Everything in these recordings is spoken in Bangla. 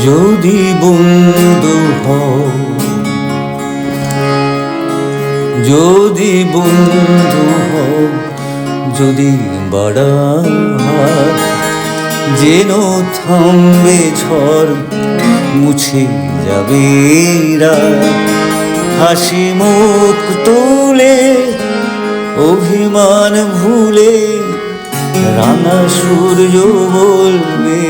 যদি বন্ধু হও, যদি বন্ধু হও, যদি বাড়ার যেন থামবে ঝড়, মুছে যাবে রাত। হাসি মুখ তুলে অভিমান ভুলে রাঙা সূর্য বলবে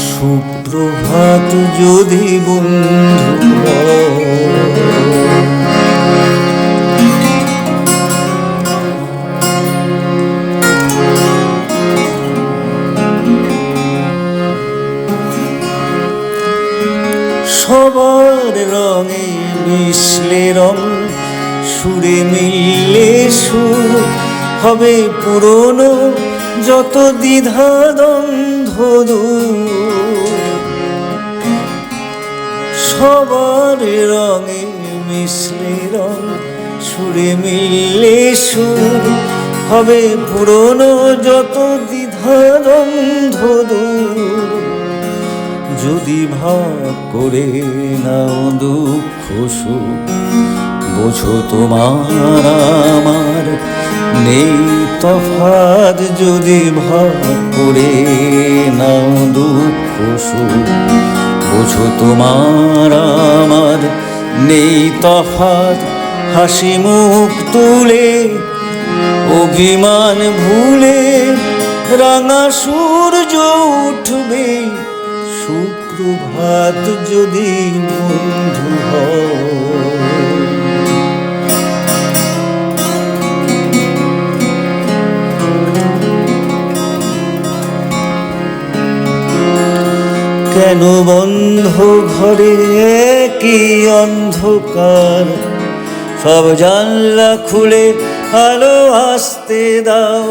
সুপ্রভাত। যদি বন্ধু হও, সবার রঙে মিশলে রং, সুরে মিললে সুর হবে পুরনো যত দ্বিধা দ্বন্দ্ব দূর। সবার রঙে মিশলে রং, সুরে মিললে সুর হবে পুরনো যত দ্বিধা দ্বন্দ্ব দূর। যদি ভাগ করে নাও দুঃখ সুখ, বোঝো তোমার আমার নেই তফাৎ। যদি ভাগ করে নাও দুঃখ সুখ, বোঝো তোমার আমার নেই তফাৎ। হাসি মুখ তুলে অভিমান ভুলে রাঙা সূর্য উঠবে সুপ্রভাত। যদি বন্ধু হও, কেন বন্ধ ঘরে কি অন্ধকার, সব জানলা খুলে আলো আসতে দাও।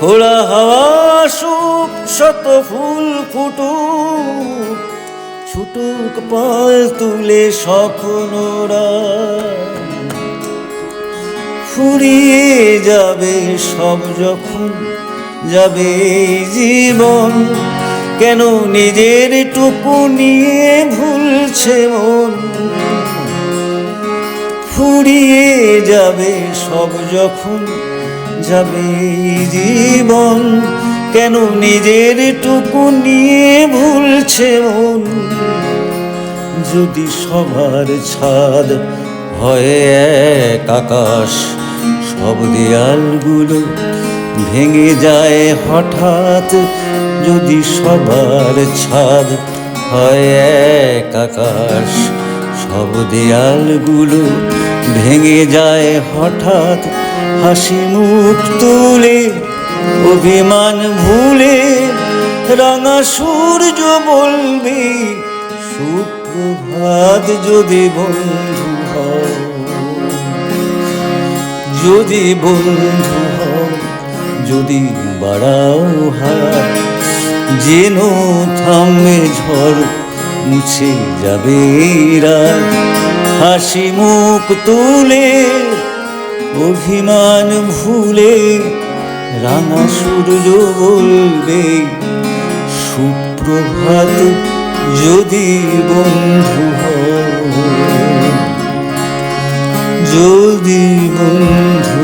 খোলা হাওয়া সুখ শত ফুল ফুটুক, ছুটুক পাল তুলে স্বপ্নরা। ফুরিয়ে যাবে সব যখন যাবে জীবন, কেন নিজের টুকু নিয়ে ভুলছে মন। ফুরিয়ে যাবে সব যখন যাবে জীবন, কেন নিজের টুকু নিয়ে ভুলছে মন। যদি সবার ছাদ হয় এক আকাশ, সব দেয়ালগুলো ভেঙে যায় হঠাৎ। যদি সবার ছাদ হয় এক আকাশ, সব দেয়ালগুলো ভেঙে যায় হঠাৎ। হাসি মুখ তুলে অভিমান ভুলে রাঙা সূর্য বলবে সুপ্রভাত। যদি বন্ধু হও, যদি বন্ধু হও, যদি বাড়াও হাত, যেন থামবে ঝড়, মুছে যাবে রাত। হাসি মুখ তুলে অভিমান ভুলে রাঙা সূর্য বলবে সুপ্রভাত। যদি বন্ধু হও, যদি বন্ধু